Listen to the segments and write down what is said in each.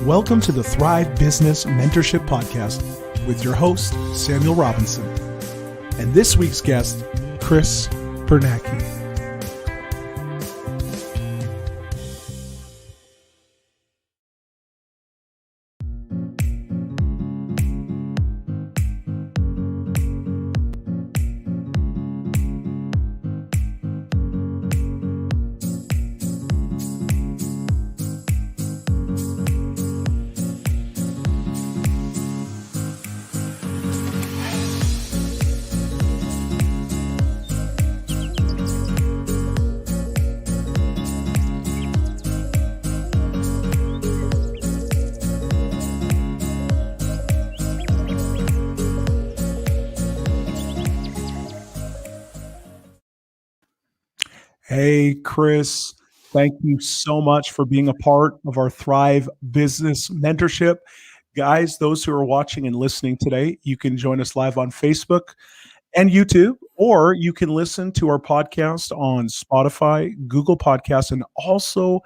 Welcome to the Thrive Business Mentorship Podcast with your host, Samuel Robinson, and this week's guest, Chris Biernacki. Hey, Chris, thank you so much for being a part of our Thrive Business Mentorship. Guys, those who are watching and listening today, you can join us live on Facebook and YouTube, or you can listen to our podcast on Spotify, Google Podcasts, and also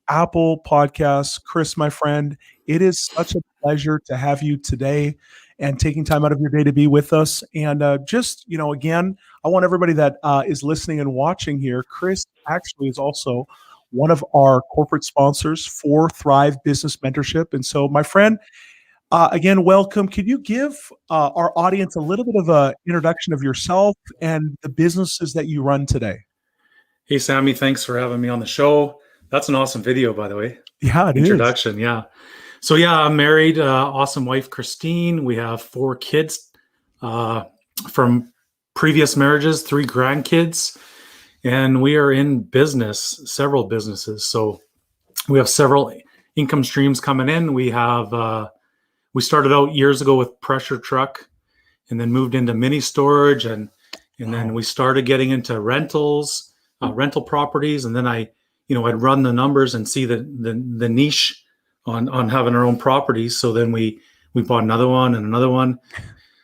Apple Podcasts. Chris, my friend, it is such a pleasure to have you today and taking time out of your day to be with us. And again, I want everybody that is listening and watching here, Chris actually is also one of our corporate sponsors for Thrive Business Mentorship. And so, my friend, again, welcome. Could you give our audience a little bit of an introduction of yourself and the businesses that you run today? Hey, Sammy, thanks for having me on the show. That's an awesome video, by the way. Yeah, it Introduction, yeah. So, I'm married, awesome wife, Christine. We have 4 kids from previous marriages, 3 grandkids, and we are in business, several businesses. So we have several income streams coming in. We have, we started out years ago with pressure truck and then moved into mini storage. And then we started getting into rentals, rental properties. And then I'd run the numbers and see the niche on having our own properties. So then we bought another one and another one.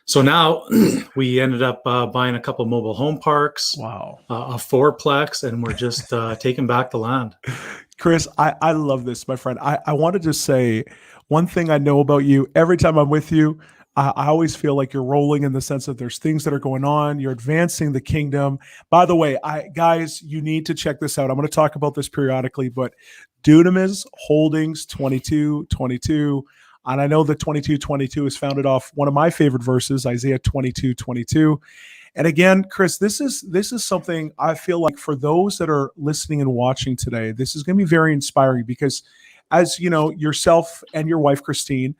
So now we ended up buying a couple of mobile home parks, a fourplex, and we're just taking back the land. Chris, I love this, my friend. I wanted to say one thing I know about you. Every time I'm with you, I always feel like you're rolling in the sense that there's things that are going on. You're advancing the kingdom. By the way, guys, you need to check this out. I'm going to talk about this periodically, but Dunamis Holdings 22:22. And I know that 22:22 is founded off one of my favorite verses, Isaiah 22:22. And again, Chris, this is something I feel like for those that are listening and watching today, this is going to be very inspiring because as you know, yourself and your wife, Christine,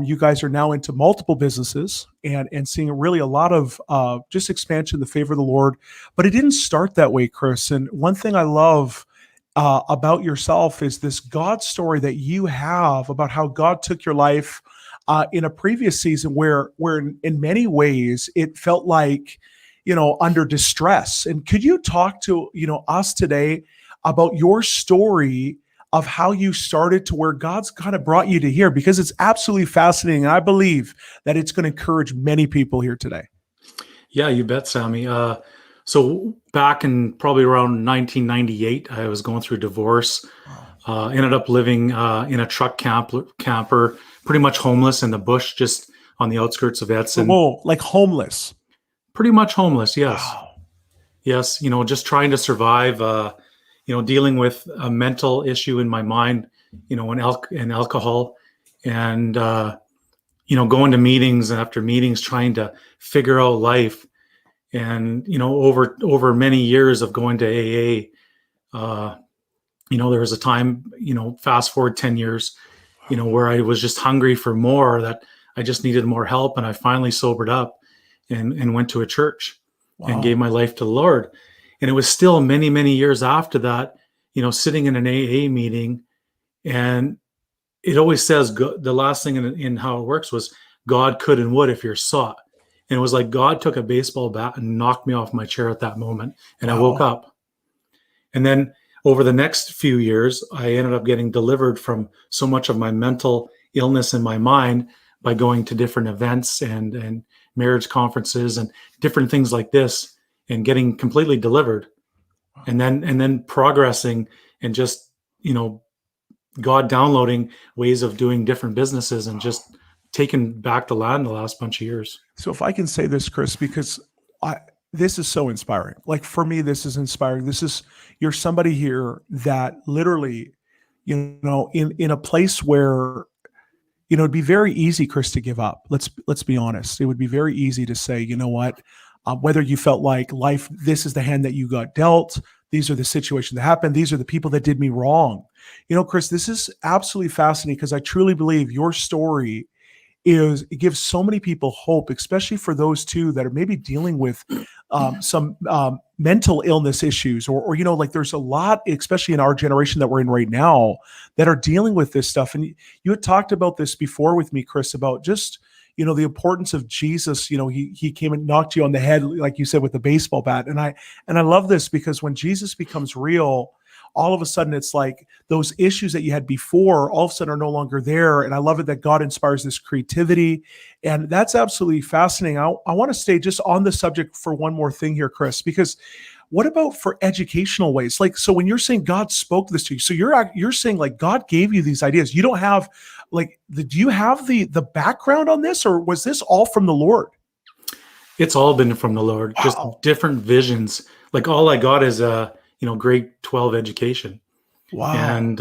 you guys are now into multiple businesses and seeing really a lot of just expansion, the favor of the Lord. But it didn't start that way, Chris. And one thing I love about yourself is this God story that you have about how God took your life in a previous season where in many ways it felt like, under distress. And could you talk to, us today about your story of how you started to where God's kind of brought you to here, because it's absolutely fascinating. And I believe that it's going to encourage many people here today. Yeah, you bet, Sammy. So back in probably around 1998, I was going through a divorce, ended up living in a truck camper, pretty much homeless in the bush, just on the outskirts of Edson. Whoa, like homeless? Pretty much homeless, yes. Wow. Yes, just trying to survive, dealing with a mental issue in my mind, and alcohol, and, going to meetings after meetings, trying to figure out life. And, over many years of going to AA, there was a time, fast forward 10 years, where I was just hungry for more, that I just needed more help. And I finally sobered up and went to a church and gave my life to the Lord. And it was still many, many years after that, sitting in an AA meeting, and it always says the last thing in how it works was God could and would if you're sought. And it was like God took a baseball bat and knocked me off my chair at that moment. And I woke up. And then over the next few years, I ended up getting delivered from so much of my mental illness in my mind by going to different events and marriage conferences and different things like this, and getting completely delivered. And then progressing and just, God downloading ways of doing different businesses and just taking back the land the last bunch of years. So if I can say this, Chris, because I this is so inspiring. Like for me, this is inspiring. You're somebody here that literally, in a place where, it'd be very easy, Chris, to give up. Let's be honest. It would be very easy to say, you know what, whether you felt like life, this is the hand that you got dealt. These are the situations that happened. These are the people that did me wrong. Chris, this is absolutely fascinating because I truly believe your story it gives so many people hope, especially for those too that are maybe dealing with some mental illness issues, or like there's a lot, especially in our generation that we're in right now, that are dealing with this stuff. And you had talked about this before with me, Chris, about just the importance of Jesus. He came and knocked you on the head, like you said, with the baseball bat. And I love this because when Jesus becomes real, all of a sudden it's like those issues that you had before all of a sudden are no longer there. And I love it that God inspires this creativity. And that's absolutely fascinating. I want to stay just on the subject for one more thing here, Chris, because what about for educational ways? Like, so when you're saying God spoke this to you, so you're saying like God gave you these ideas. You don't have do you have the background on this, or was this all from the Lord? It's all been from the Lord, just different visions. Like all I got is grade 12 education. Wow. And,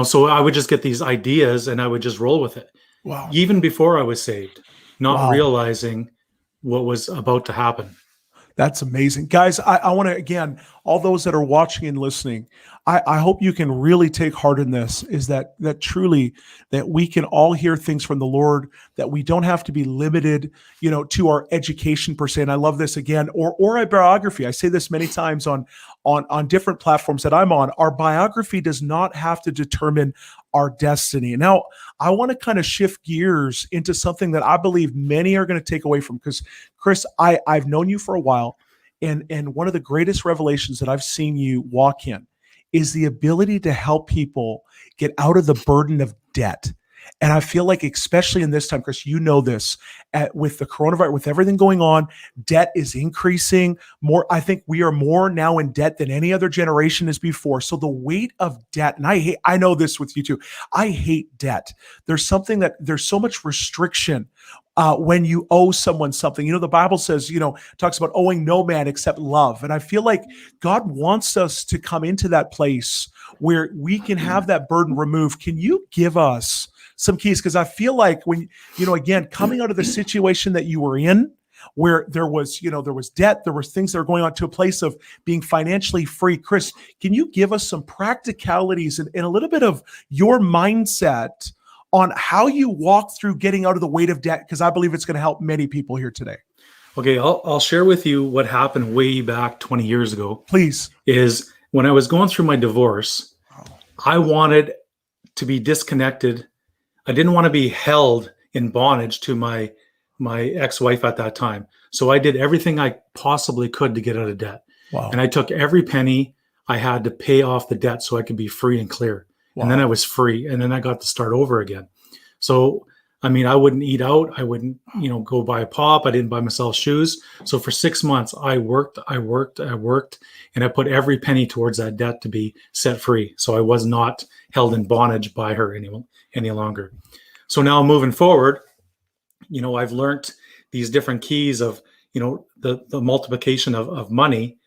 so I would just get these ideas and I would just roll with it. Wow. Even before I was saved, not realizing what was about to happen. That's amazing. Guys, I want to, again, all those that are watching and listening, I hope you can really take heart in this, is that truly that we can all hear things from the Lord, that we don't have to be limited, to our education per se. And I love this again, or our biography. I say this many times on different platforms that I'm on. Our biography does not have to determine our destiny. Now, I want to kind of shift gears into something that I believe many are going to take away from, because Chris, I've known you for a while, and one of the greatest revelations that I've seen you walk in is the ability to help people get out of the burden of debt. And I feel like, especially in this time, Chris, this, with the coronavirus, with everything going on, debt is increasing more. I think we are more now in debt than any other generation is before. So the weight of debt, and I know this with you too. I hate debt. There's so much restriction when you owe someone something. The Bible says, talks about owing no man except love. And I feel like God wants us to come into that place where we can have that burden removed. Can you give us some keys? Because I feel like when, again, coming out of the situation that you were in, where there was debt, there was things that are going on, to a place of being financially free. Chris, can you give us some practicalities and a little bit of your mindset on how you walk through getting out of the weight of debt? Because I believe it's going to help many people here today. Okay, I'll share with you what happened way back 20 years ago. Please. Is when I was going through my divorce, I wanted to be disconnected. I didn't want to be held in bondage to my ex-wife at that time. So I did everything I possibly could to get out of debt. Wow. And I took every penny I had to pay off the debt so I could be free and clear. Wow. And then I was free. And then I got to start over again. So, I wouldn't eat out. I wouldn't, go buy a pop. I didn't buy myself shoes. So for 6 months, I worked, and I put every penny towards that debt to be set free. So I was not held in bondage by her any longer. So now moving forward, I've learned these different keys of, the multiplication of money,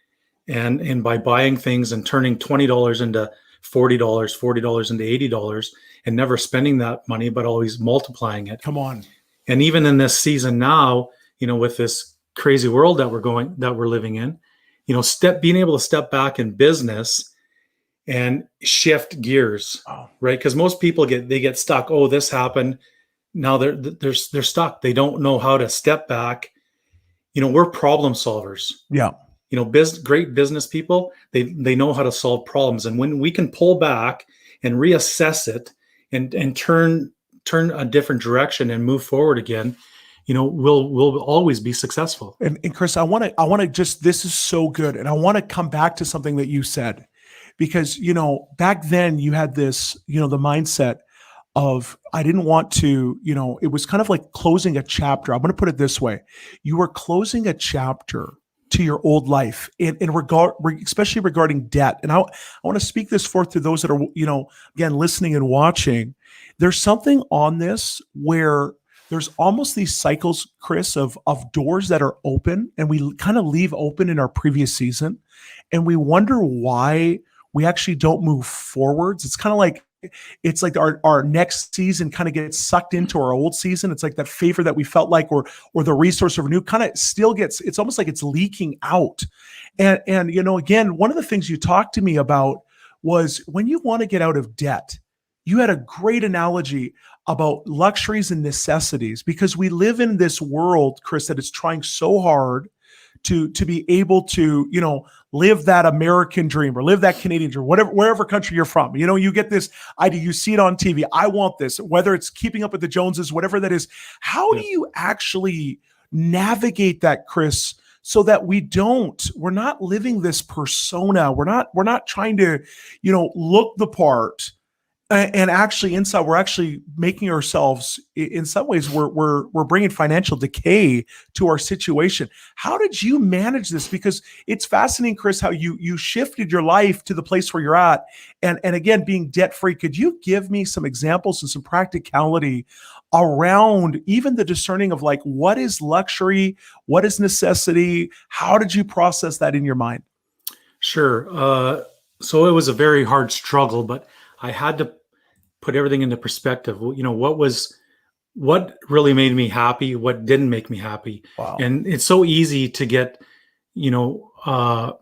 and by buying things and turning $20 into $40, $40 into $80, and never spending that money, but always multiplying it. Come on. And even in this season now, with this crazy world that we're living in, being able to step back in business and shift gears, right? Because most people get stuck. Oh, this happened. Now they're stuck. They don't know how to step back. We're problem solvers. Yeah. Great business people, they know how to solve problems. And when we can pull back and reassess it and turn a different direction and move forward again, we'll always be successful. And Chris, I want to just, this is so good. And I want to come back to something that you said, because, back then you had this, the mindset of, I didn't want to, it was kind of like closing a chapter. I'm going to put it this way. You were closing a chapter to your old life in regard, especially regarding debt. And I want to speak this forth to those that are, again, listening and watching. There's something on this where there's almost these cycles, Chris, of doors that are open and we kind of leave open in our previous season. And we wonder why we actually don't move forwards. It's like our next season kind of gets sucked into our old season. It's like that favor that we felt like, or the resource of renew kind of still gets, it's almost like it's leaking out. And again, one of the things you talked to me about was when you want to get out of debt, you had a great analogy about luxuries and necessities, because we live in this world, Chris, that is trying so hard to be able to, live that American dream or live that Canadian dream, wherever country you're from. You get this idea, you see it on TV. I want this, whether it's keeping up with the Joneses, whatever that is. How do you actually navigate that, Chris, so that we're not living this persona. We're not trying to, look the part. And actually inside, we're actually making ourselves, in some ways, we're bringing financial decay to our situation. How did you manage this? Because it's fascinating, Chris, how you shifted your life to the place where you're at. And again, being debt free. Could you give me some examples and some practicality around even the discerning of like, what is luxury? What is necessity? How did you process that in your mind? Sure. So it was a very hard struggle, but I had to put everything into perspective. What really made me happy, what didn't make me happy. Wow. And it's so easy to get, buy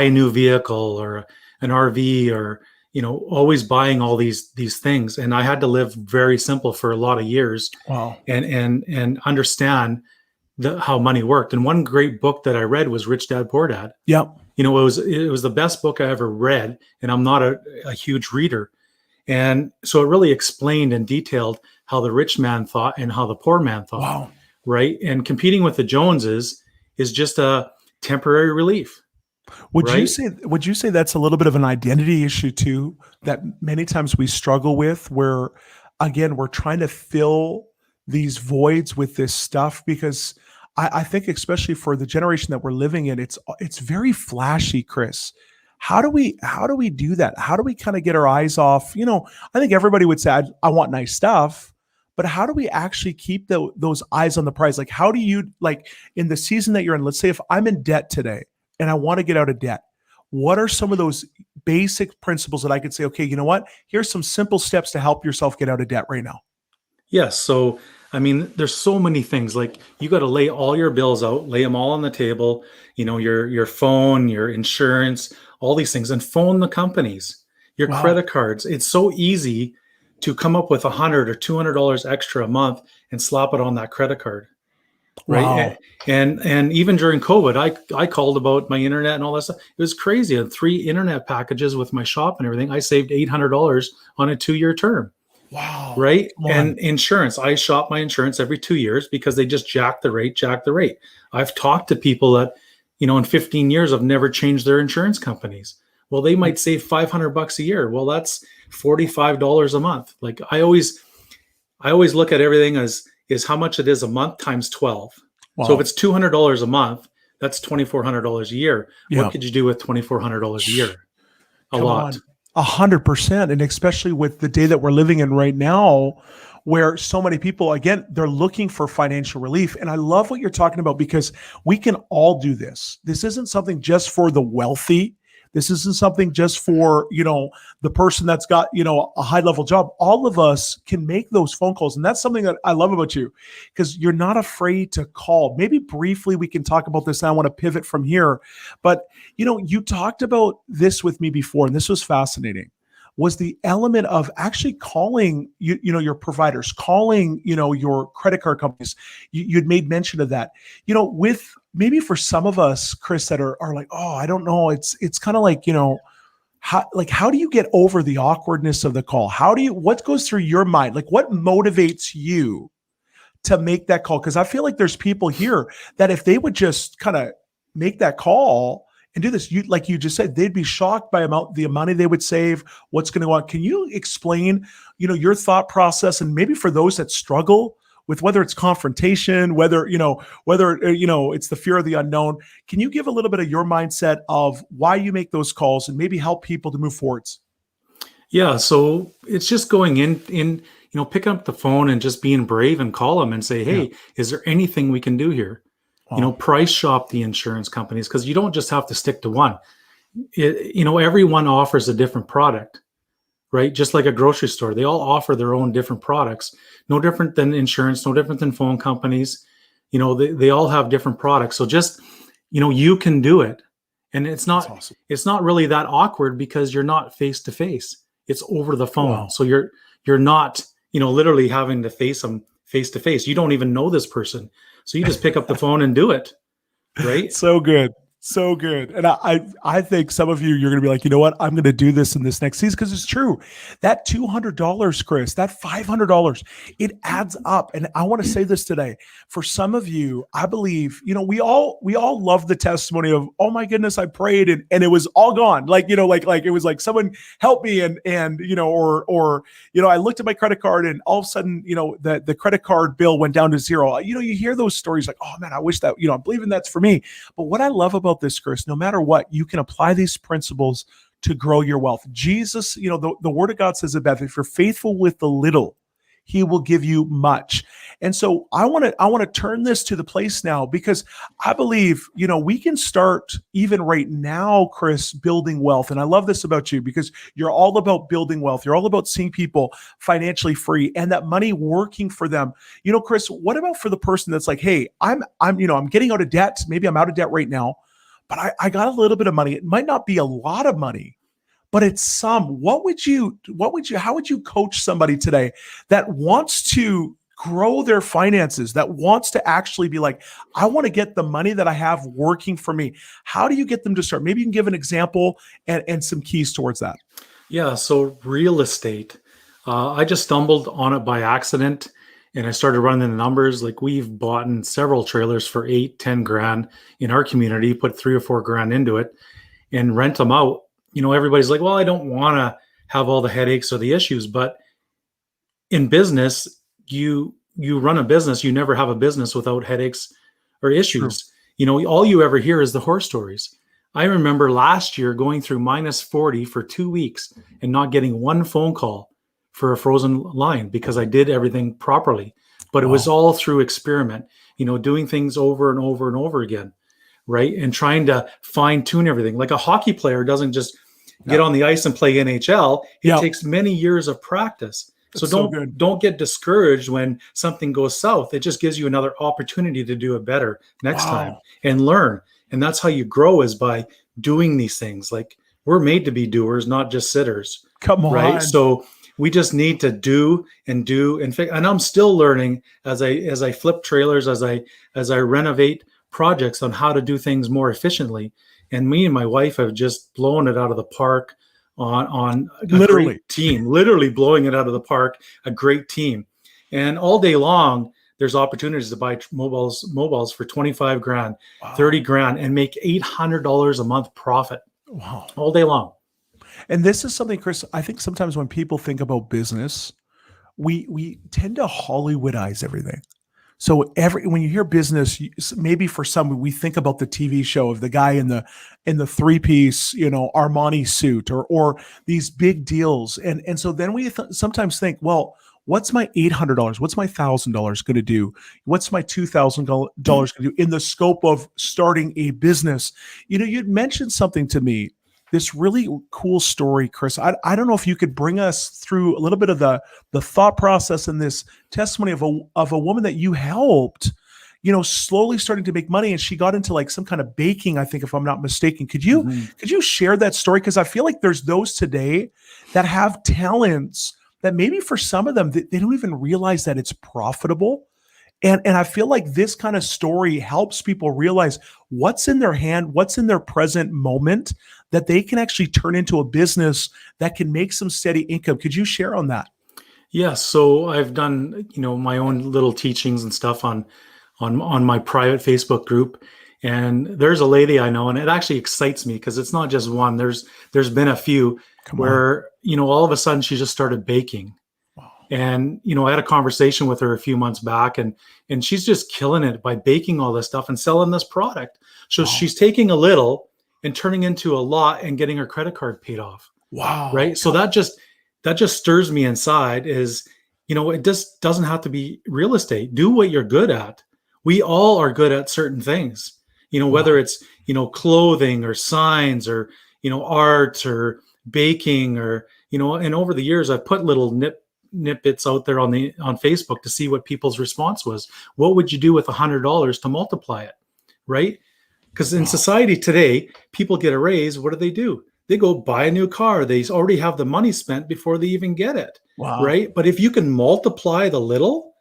a new vehicle or an RV or, always buying all these things. And I had to live very simple for a lot of years. Wow. And understand how money worked. And one great book that I read was Rich Dad, Poor Dad. Yep. It was the best book I ever read, and I'm not a huge reader. And so it really explained and detailed how the rich man thought and how the poor man thought. Wow. Right. And competing with the Joneses is just a temporary relief. Would you say that's a little bit of an identity issue too, that many times we struggle with, where again, we're trying to fill these voids with this stuff? Because I think especially for the generation that we're living in, it's very flashy, Chris. How do we do that? How do we kind of get our eyes off? I think everybody would say, I want nice stuff, but how do we actually keep those eyes on the prize? Like, how do you, like in the season that you're in, let's say if I'm in debt today and I want to get out of debt, what are some of those basic principles that I could say, okay, you know what? Here's some simple steps to help yourself get out of debt right now. Yes. So, there's so many things. Like, you got to lay all your bills out, lay them all on the table, your phone, your insurance, all these things, and phone the companies, your credit cards. It's so easy to come up with $100 or $200 extra a month and slap it on that credit card. Right. Wow. And even during COVID, I called about my internet and all that stuff. It was crazy. I had 3 internet packages with my shop and everything. I saved $800 on a 2-year term. Wow. Right. And insurance, I shop my insurance every 2 years because they just jack the rate. I've talked to people that, in 15 years, have never changed their insurance companies. Well, they might save $500 a year. Well, that's $45 a month. Like, I always look at everything as how much it is a month times 12. Wow. So if it's $200 a month, that's $2,400 a year. Yeah. What could you do with $2,400 a year? A lot. 100%. And especially with the day that we're living in right now, where so many people, again, they're looking for financial relief. And I love what you're talking about, because we can all do this. This isn't something just for the wealthy. This isn't something just for, the person that's got, a high level job. All of us can make those phone calls. And that's something that I love about you, because you're not afraid to call. Maybe briefly we can talk about this. And I want to pivot from here. But, you talked about this with me before, and this was fascinating, was the element of actually calling, your providers, calling, your credit card companies. You'd made mention of that, with maybe for some of us, Chris, that are like, oh, I don't know. It's kind of like, how do you get over the awkwardness of the call? What goes through your mind? Like, what motivates you to make that call? Because I feel like there's people here that if they would just kind of make that call and do this, like you just said, they'd be shocked by the money they would save, what's going to go on. Can you explain, your thought process, and maybe for those that struggle with whether it's confrontation, whether it's the fear of the unknown. Can you give a little bit of your mindset of why you make those calls and maybe help people to move forwards? Yeah, so it's just going in, picking up the phone and just being brave and call them and say, Yeah. hey, is there anything we can do here? Wow. Price shop the insurance companies, because you don't just have to stick to one. Everyone offers a different product, right? Just like a grocery store, they all offer their own different products. No different than insurance, no different than phone companies. They all have different products. So just, you can do it. And That's awesome. it's not really that awkward because you're not face to face. It's over the phone. Wow. So you're not, literally having to face them face to face. You don't even know this person. So you just pick up the phone and do it. Right. So good. So good. And I think some of you're going to be like, you know what? I'm going to do this in this next season because it's true. That $200, Chris, that $500, it adds up. And I want to say this today. For some of you, I believe, we all love the testimony of, oh my goodness, I prayed and it was all gone. Like it was like someone helped me and or I looked at my credit card and all of a sudden, the credit card bill went down to zero. You hear those stories like, oh man, I wish that, I'm believing that's for me. But what I love about this, Chris, no matter what, you can apply these principles to grow your wealth. Jesus, the word of God says it best. If you're faithful with the little, he will give you much. And so I want to turn this to the place now, because I believe, we can start even right now, Chris, building wealth. And I love this about you because you're all about building wealth. You're all about seeing people financially free and that money working for them. Chris, what about for the person that's like, hey, I'm getting out of debt. Maybe I'm out of debt right now, but I got a little bit of money. It might not be a lot of money, but it's some. How would you coach somebody today that wants to grow their finances, that wants to actually be like, I want to get the money that I have working for me? How do you get them to start? Maybe you can give an example and some keys towards that. Yeah. So real estate, I just stumbled on it by accident and I started running the numbers. Like, we've bought in several trailers for 8-10 grand in our community, put 3 or 4 grand into it and rent them out. Everybody's like, well, I don't want to have all the headaches or the issues, but in business, you run a business, you never have a business without headaches or issues. True. All you ever hear is the horror stories. I remember last year going through -40 for 2 weeks and not getting one phone call for a frozen line because I did everything properly, but it was all through experiment, doing things over and over and over again. Right. And trying to fine tune everything. Like a hockey player doesn't just get on the ice and play NHL. It takes many years of practice. So don't get discouraged when something goes south. It just gives you another opportunity to do it better next time and learn. And that's how you grow, is by doing these things. Like, we're made to be doers, not just sitters. Come on. Right. So we just need to do and I'm still learning as I flip trailers, as I renovate projects on how to do things more efficiently. And me and my wife have just blown it out of the park on a great team, literally blowing it out of the park, a great team. And all day long, there's opportunities to buy mobiles for 25 grand, 30 grand, and make $800 a month profit. Wow. All day long. And this is something, Chris, I think sometimes when people think about business, we tend to Hollywoodize everything. So when you hear business, maybe for some, we think about the TV show of the guy in the 3-piece, Armani suit or these big deals. And so then we sometimes think, well, what's my $800? What's my $1,000 going to do? What's my $2,000 going to do in the scope of starting a business? You'd mentioned something to me, this really cool story, Chris. I don't know if you could bring us through a little bit of the thought process in this testimony of a woman that you helped, slowly starting to make money, and she got into like some kind of baking, I think, if I'm not mistaken. Could you share that story? Because I feel like there's those today that have talents that maybe for some of them, they don't even realize that it's profitable. And I feel like this kind of story helps people realize what's in their hand, what's in their present moment, that they can actually turn into a business that can make some steady income. Could you share on that? Yeah. So I've done, my own little teachings and stuff on my private Facebook group. And there's a lady I know, and it actually excites me because it's not just one. There's been a few where, all of a sudden she just started baking. Wow. And, I had a conversation with her a few months back, and she's just killing it by baking all this stuff and selling this product. So Wow. she's taking a little and turning into a lot and getting her credit card paid off. Wow. Right. So that just stirs me inside is, it just doesn't have to be real estate. Do what you're good at. We all are good at certain things, whether it's, clothing or signs or, art or baking or, and over the years, I've put little nitbits out there on Facebook to see what people's response was. What would you do with $100 to multiply it? Right. Because in society today, people get a raise. What do? They go buy a new car. They already have the money spent before they even get it. Wow. Right. But if you can multiply the little,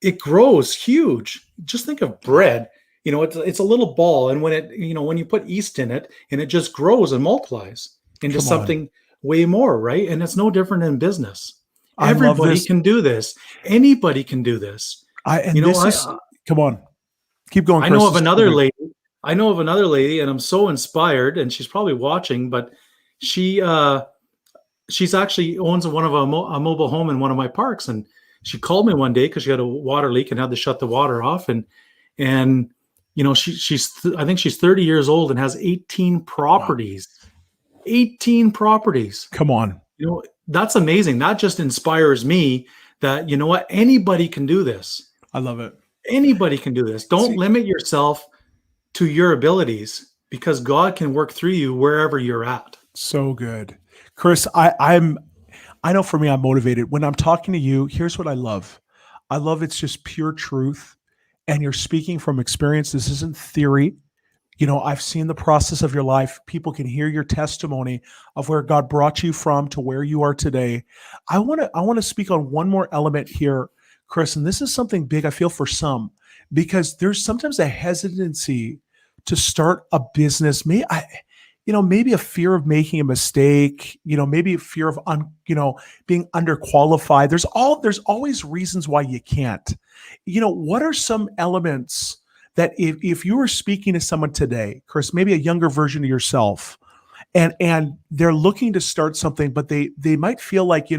it grows huge. Just think of bread. It's a little ball. And when you put yeast in it, and it just grows and multiplies into something way more. Right. And it's no different in business. Everybody can do this. Anybody can do this. Come on. Keep going, Chris. I know of another lady, and I'm so inspired, and she's probably watching, but she's actually owns a mobile home in one of my parks. And she called me one day because she had a water leak and had to shut the water off. And I think she's 30 years old and has 18 properties. Wow. 18 properties. Come on. That's amazing. That just inspires me that, anybody can do this. I love it. Anybody can do this. Don't limit yourself to your abilities, because God can work through you wherever you're at. So good. Chris, I know for me, I'm motivated. When I'm talking to you, here's what I love. I love it's just pure truth. And you're speaking from experience. This isn't theory. I've seen the process of your life. People can hear your testimony of where God brought you from to where you are today. I want to speak on one more element here, Chris, and this is something big I feel for some, because there's sometimes a hesitancy to start a business. Maybe a fear of making a mistake, maybe a fear of being underqualified. There's always reasons why you can't. What are some elements that if you were speaking to someone today, Chris, maybe a younger version of yourself, and they're looking to start something, but they might feel like,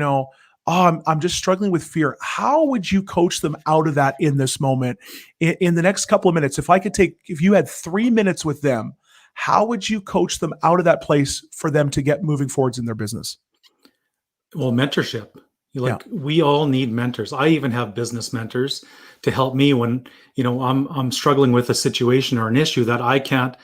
I'm just struggling with fear. How would you coach them out of that in this moment? In the next couple of minutes, if you had 3 minutes with them, how would you coach them out of that place for them to get moving forwards in their business? Well, mentorship. We all need mentors. I even have business mentors to help me when, I'm struggling with a situation or an issue that I can't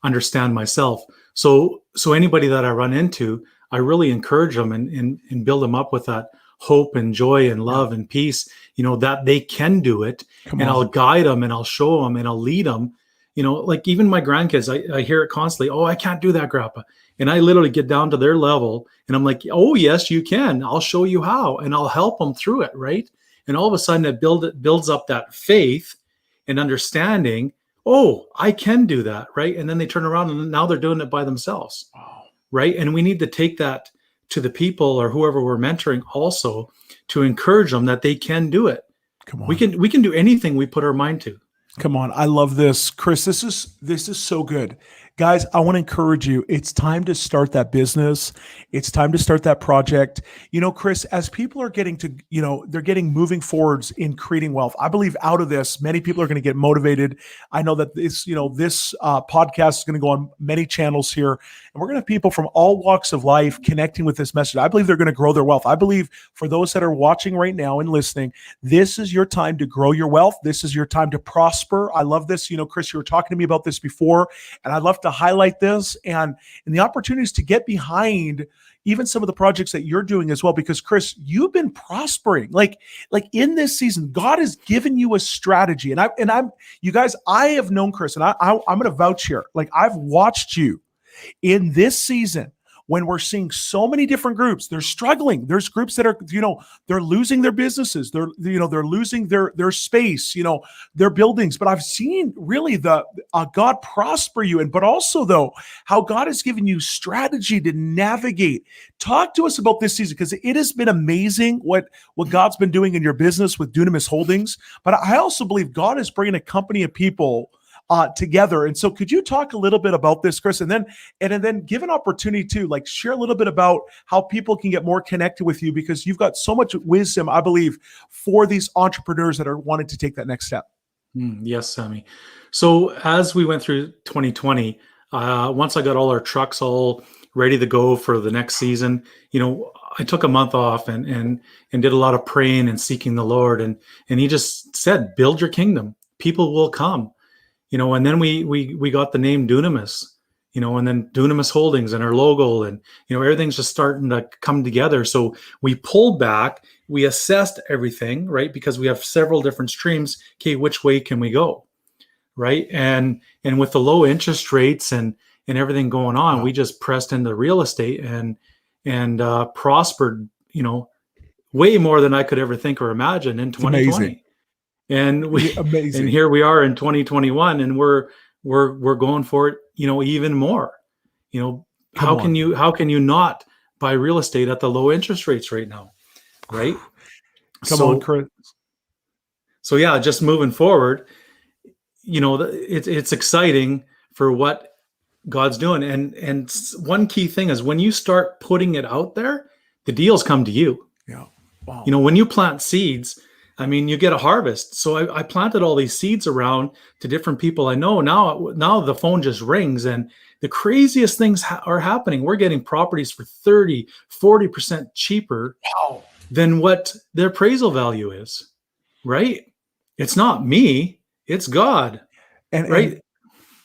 understand myself. So anybody that I run into, I really encourage them and build them up with that hope and joy and love and peace, that they can do it. I'll guide them and I'll show them and I'll lead them. Like even my grandkids, I hear it constantly. Oh, I can't do that, Grandpa. And I literally get down to their level and I'm like, oh, yes, you can. I'll show you how, and I'll help them through it. Right. And all of a sudden it builds up that faith and understanding. Oh, I can do that. Right. And then they turn around and now they're doing it by themselves. Wow. Right. And we need to take that to the people or whoever we're mentoring also to encourage them that they can do it. Come on. We can do anything we put our mind to. Come on. I love this. Chris, this is so good. Guys, I want to encourage you. It's time to start that business. It's time to start that project. Chris, as people are getting to, they're getting moving forwards in creating wealth. I believe out of this, many people are going to get motivated. I know that this podcast is going to go on many channels here, and we're going to have people from all walks of life connecting with this message. I believe they're going to grow their wealth. I believe for those that are watching right now and listening, this is your time to grow your wealth. This is your time to prosper. I love this. Chris, you were talking to me about this before, and I'd love to highlight this and the opportunities to get behind even some of the projects that you're doing as well, because Chris, you've been prospering like in this season. God has given you a strategy, and I'm you guys, I have known Chris, and I'm going to vouch here. Like, I've watched you in this season when we're seeing so many different groups. They're struggling. There's groups that are, they're losing their businesses. They're losing their space, their buildings. But I've seen really God prosper you, but also though, how God has given you strategy to navigate. Talk to us about this season, because it has been amazing what God's been doing in your business with Dunamis Holdings. But I also believe God is bringing a company of people together. And so could you talk a little bit about this, Chris? And then give an opportunity to like share a little bit about how people can get more connected with you, because you've got so much wisdom, I believe, for these entrepreneurs that are wanting to take that next step. Yes, Sammy. So as we went through 2020, once I got all our trucks all ready to go for the next season, I took a month off and did a lot of praying and seeking the Lord, and He just said, "Build your kingdom. People will come." And then we got the name Dunamis, and then Dunamis Holdings and our logo, and everything's just starting to come together. So we pulled back, we assessed everything, right? Because we have several different streams. Okay, which way can we go, right? And with the low interest rates and everything going on, we just pressed into real estate and prospered, way more than I could ever think or imagine in 2020. And amazing. And here we are in 2021, and we're going for it, even more. How can you not buy real estate at the low interest rates right now, right? Come on, Chris. So yeah, just moving forward, it's exciting for what God's doing. And one key thing is when you start putting it out there, the deals come to you. Yeah. Wow. When you plant seeds, you get a harvest. So I planted all these seeds around to different people I know. Now the phone just rings, and the craziest things are happening. We're getting properties for 30, 40% cheaper than what their appraisal value is, right? It's not me, it's God, right? And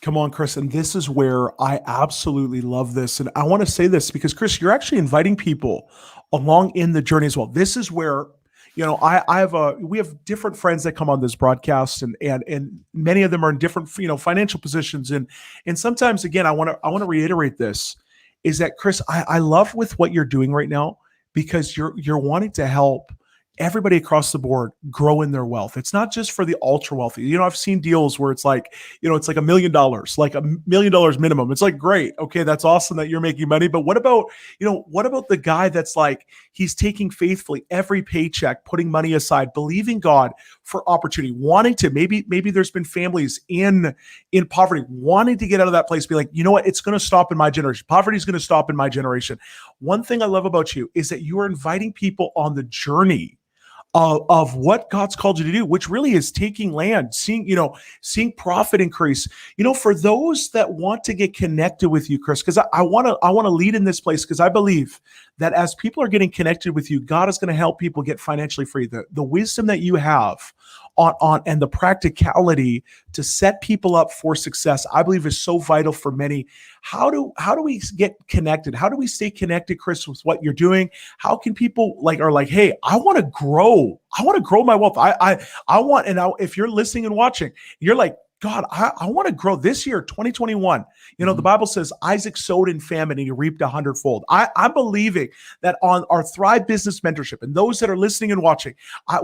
come on, Chris. And this is where I absolutely love this. And I want to say this because, Chris, you're actually inviting people along in the journey as well. This is where, we have different friends that come on this broadcast, and many of them are in different, financial positions. And sometimes, again, I want to reiterate this, is that, Chris, I love with what you're doing right now, because you're wanting to help everybody across the board grow in their wealth. It's not just for the ultra wealthy. I've seen deals where it's like, it's like $1 million, like $1 million minimum. It's like, great. Okay. That's awesome that you're making money. But what about the guy that's like, he's taking faithfully every paycheck, putting money aside, believing God for opportunity, wanting to, maybe there's been families in poverty, wanting to get out of that place, be like, you know what? It's going to stop in my generation. Poverty is going to stop in my generation. One thing I love about you is that you are inviting people on the journey of what God's called you to do, which really is taking land, seeing profit increase. For those that want to get connected with you, Chris, because I want to lead in this place, because I believe that as people are getting connected with you, God is going to help people get financially free. The wisdom that you have on and the practicality to set people up for success, I believe, is so vital for many. How do we get connected? How do we stay connected, Chris, with what you're doing? How can people are like, hey, I want to grow. I want to grow my wealth. I want, and if you're listening and watching, you're like, God, I want to grow this year, 2021. The Bible says Isaac sowed in famine and he reaped 100-fold. I'm believing that on our Thrive Business Mentorship, and those that are listening and watching,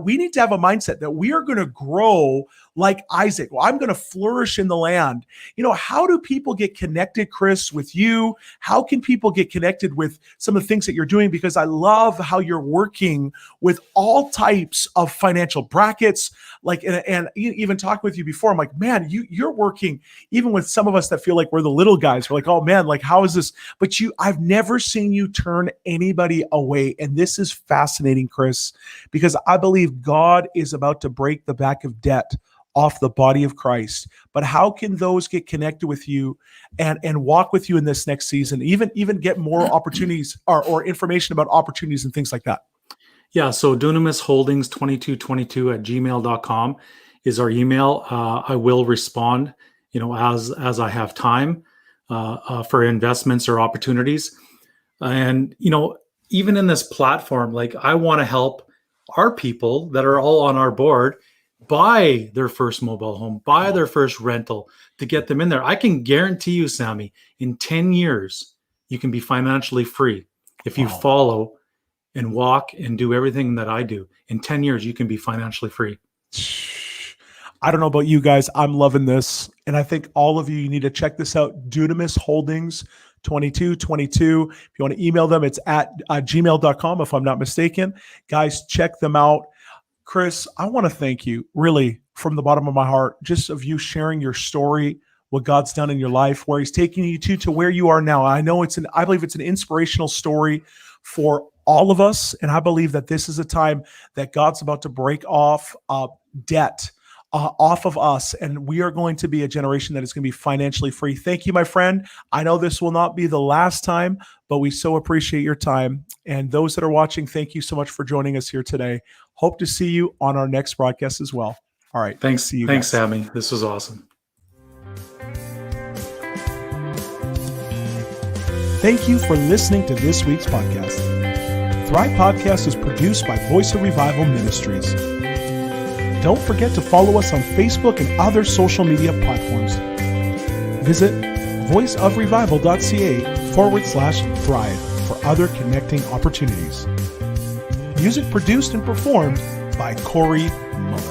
we need to have a mindset that we are going to grow like Isaac. Well, I'm going to flourish in the land. How do people get connected, Chris, with you? How can people get connected with some of the things that you're doing? Because I love how you're working with all types of financial brackets, and even talking with you before, I'm like, man, you're working even with some of us that feel like we're the little guys. We're like, oh man, how is this? But I've never seen you turn anybody away. And this is fascinating, Chris, because I believe God is about to break the back of debt off the body of Christ. But how can those get connected with you and walk with you in this next season, even get more opportunities or information about opportunities and things like that? Yeah. So Dunamis Holdings 2222 at gmail.com is our email. I will respond, as I have time for investments or opportunities. And, even in this platform, I want to help our people that are all on our board buy their first mobile home, buy their first rental, to get them in there. I can guarantee you, Sammy, in 10 years, you can be financially free. If you follow and walk and do everything that I do, in 10 years, you can be financially free. I don't know about you guys. I'm loving this. And I think all of you need to check this out. Dunamis Holdings 2222. If you want to email them, it's at gmail.com, if I'm not mistaken. Guys, check them out. Chris, I want to thank you really from the bottom of my heart, just of you sharing your story, what God's done in your life, where he's taking you to where you are now. I believe it's an inspirational story for all of us. And I believe that this is a time that God's about to break off debt off of us. And we are going to be a generation that is going to be financially free. Thank you, my friend. I know this will not be the last time, but we so appreciate your time. And those that are watching, thank you so much for joining us here today. Hope to see you on our next broadcast as well. All right. Thanks. See you Thanks, guys. Sammy. This was awesome. Thank you for listening to this week's podcast. Thrive Podcast is produced by Voice of Revival Ministries. Don't forget to follow us on Facebook and other social media platforms. Visit voiceofrevival.ca/thrive for other connecting opportunities. Music produced and performed by Corey Mullen.